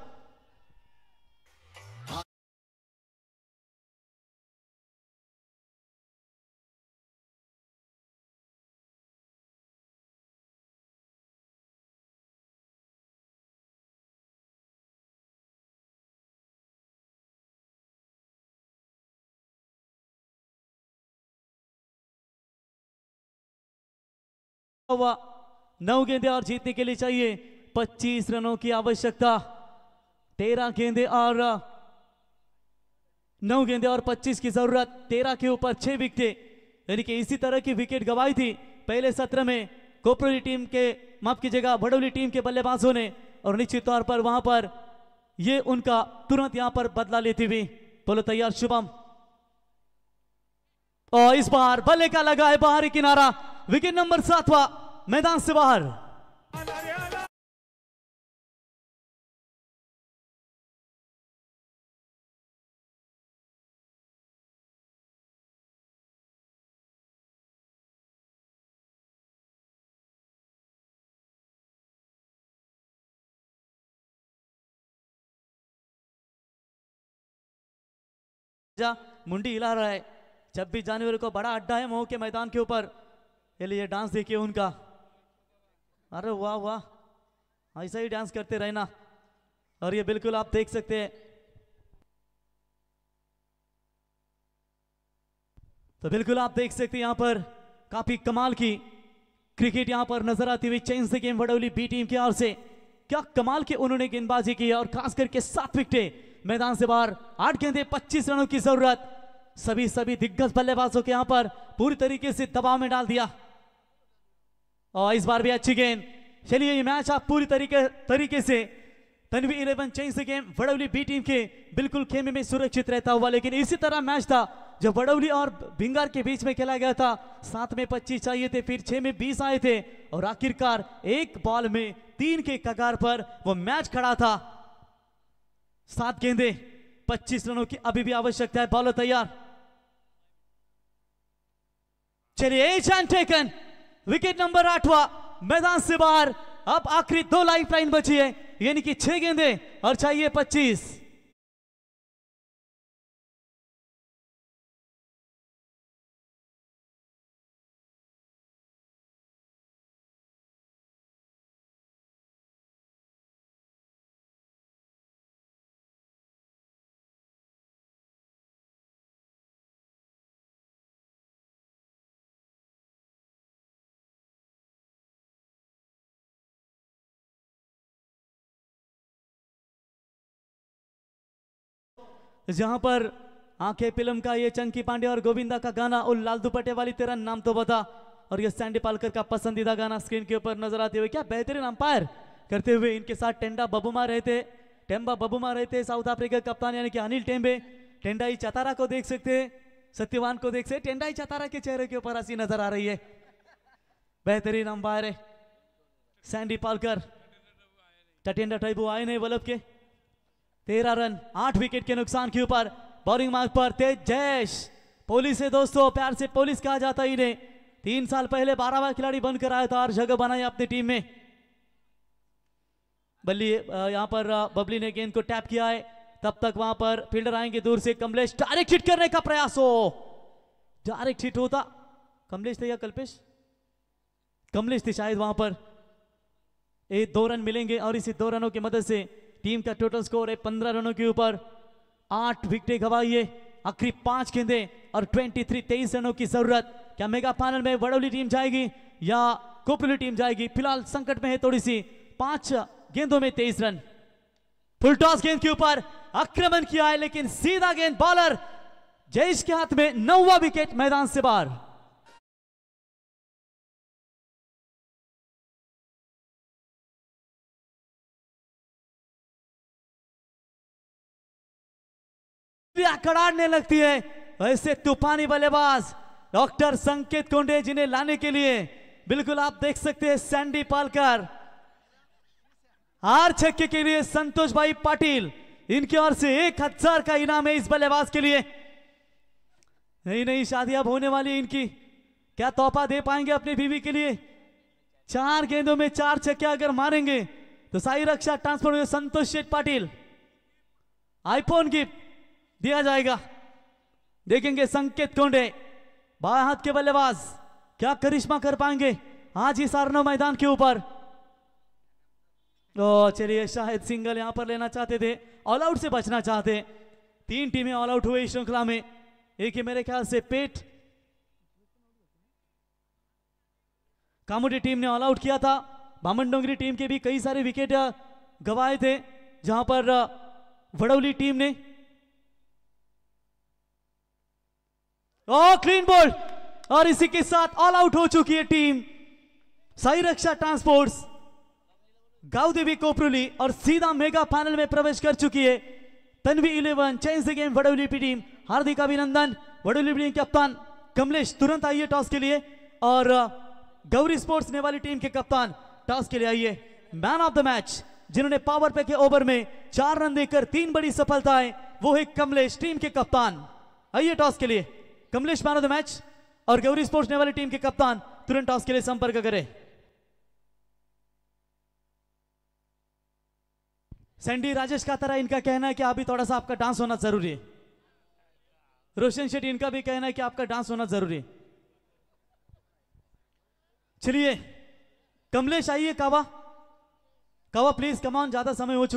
हुआ 9 गेंदे और जीतने के लिए चाहिए 25 रनों की आवश्यकता। 13 गेंदे और 9 गेंदे और 25 की जरूरत। 13 के ऊपर 6 विकेट, यानी कि इसी तरह की विकेट गंवाई थी पहले सत्र में कोपरोली टीम के, माफ कीजिएगा भड़ोली टीम के बल्लेबाजों ने, और निश्चित तौर पर वहां पर ये उनका तुरंत यहां पर बदला लेती हुई। बोलो तैयार शुभम, और इस बार बल्ले का लगा है बाहरी किनारा। विकेट नंबर 7वां मैदान से बाहर। मुंडी हिला रहा है। 26 जनवरी को बड़ा अड्डा है मऊ के मैदान के ऊपर। ये डांस देखिए उनका, अरे वाह वाह, ऐसा ही डांस करते रहना। और ये बिल्कुल आप देख सकते हैं, तो बिल्कुल आप देख सकते हैं यहां पर काफी कमाल की क्रिकेट यहां पर नजर आती हुई change the game Bhadoli B team की ओर से। क्या कमाल की उन्होंने गेंदबाजी की, और खास करके 7 विकेटें मैदान से बाहर। 8 गेंदे 25 रनों की जरूरत। सभी दिग्गज बल्लेबाजों के यहां पर पूरी तरीके से दबाव में डाल दिया, और इस बार भी अच्छी गेंद। चलिए ये मैच आप पूरी तरीके से Tanvi 11 change the game Vadauli B team के बिल्कुल खेमे में सुरक्षित रहता हुआ। लेकिन इसी तरह मैच था जो वड़ौली और भिंगार के बीच में खेला गया था। 7 में 25 चाहिए थे, फिर 6 में 20 आए थे, और आखिरकार एक बॉल में 3 के कगार पर वो मैच खड़ा था। 7 गेंदे 25 रनों की अभी भी आवश्यकता है। बॉलर तैयार, चलिए edge and taken. Wicket number 8वां मैदान से बाहर। अब आखिरी 2 लाइफ लाइन बची है, यानी कि 6 गेंदे और चाहिए 25। जहां पर आंखें फिल्म का ये चंकी पांडे और गोविंदा का गाना और लाल दुपट्टे वाली तेरा नाम तो बता, और ये सैंडी पालकर का पसंदीदा गाना स्क्रीन के ऊपर नजर आते हुए। क्या बेहतरीन अंपायर करते हुए इनके साथ टेंबा बबुमा रहते साउथ अफ्रीका कप्तान यानी कि अनिल टेम्बे। टेंडाई चतारा को देख सकते, सत्यवान को देख सकते। टेंडाई चतारा के चेहरे के ऊपर हंसी नजर आ रही है। बेहतरीन अंपायर है सैंडी पालकर। टटेंडा टाइबू आए नहीं वल्लभ के। 13 रन 8 विकेट के नुकसान के ऊपर। बॉलिंग मार्ग पर तेज जयेश, पुलिस है दोस्तों, प्यार से पुलिस कहा जाता ही ने। 3 साल पहले 12वां खिलाड़ी बनकर आया था और जगह बनाई अपनी टीम में। बल्ली यहां पर बबली ने गेंद को टैप किया है, तब तक वहां पर फील्डर आएंगे दूर से। कमलेश डायरेक्ट हिट करने का प्रयास हो, डायरेक्ट हिट होता। कमलेश थे या कल्पेश? कमलेश थे शायद। वहां पर 2 रन मिलेंगे, और इसी 2 रनों की मदद से टीम का टोटल स्कोर है 15 रनों के ऊपर। 8 विकेटें गंवाई है, आखिरी 5 गेंदे और 23 रनों की जरूरत। क्या मेगा फाइनल में वड़ौली टीम जाएगी या कोपरोली टीम जाएगी? फिलहाल संकट में है थोड़ी सी। 5 गेंदों में 23 रन। फुल टॉस गेंद के ऊपर आक्रमण किया है, लेकिन सीधा गेंद बॉलर जयेश के हाथ में। 9वां विकेट मैदान से बाहर। कड़ाड़ने लगती है ऐसे तूफानी बल्लेबाज डॉक्टर संकेत कोंडे, जिन्हें लाने के लिए बिल्कुल आप देख सकते हैं सैंडी पालकर हार छक्के के लिए संतोष भाई पाटिल, इनकी ओर से 1000 का इनाम है इस बल्लेबाज के लिए। नई नई शादी अब होने वाली इनकी, क्या तोहफा दे पाएंगे अपनी बीवी के लिए? 4 गेंदों में 4 छक्के अगर मारेंगे तो साई रक्षा ट्रांसपोर्ट में संतोष शेठ पाटिल आईफोन गिफ्ट दिया जाएगा। देखेंगे संकेत कोंडे, बाएं हाथ के बल्लेबाज, क्या करिश्मा कर पाएंगे आज इस आर्नो मैदान के ऊपर। चलिए शायद सिंगल यहां पर लेना चाहते थे, ऑल आउट से बचना चाहते। 3 टीमें ऑल आउट हुए इस श्रृंखला में, एक ही मेरे ख्याल से पेट कामोडी टीम ने ऑल आउट किया था। बामन डोंगरी टीम के भी कई सारे विकेट गंवाए थे, जहां पर वडौली टीम ने क्लीन बोल्ड, और इसी के साथ ऑल आउट हो चुकी है टीम साई रक्षा ट्रांसपोर्ट्स गांवदेवी कोपरुली, और सीधा मेगा फाइनल में प्रवेश कर चुकी है। Tanvi 11 change the game Vadauli team. हार्दिक अभिनंदन वडौली टीम कप्तान कमलेश, तुरंत आइए टॉस के लिए, और गौरी स्पोर्ट्स नेवाली टीम के कप्तान टॉस के लिए आइए। मैन ऑफ द मैच जिन्होंने पावर प्ले के ओवर में 4 रन देकर 3 बड़ी सफलताएं, वो है कमलेश, टीम के कप्तान। आइए टॉस के लिए, Kamlesh man of the match, और गौरी स्पोर्ट्स नेवाली टीम के कप्तान तुरंत टॉस के लिए संपर्क करें। सैंडी राजेश का तरह इनका कहना है कि अभी थोड़ा सा आपका डांस होना जरूरी है। रोशन शेट्टी इनका भी कहना है कि आपका डांस होना जरूरी है। चलिए कमलेश आइए, कावा कावा प्लीज कम ऑन, ज्यादा समय हो चुका।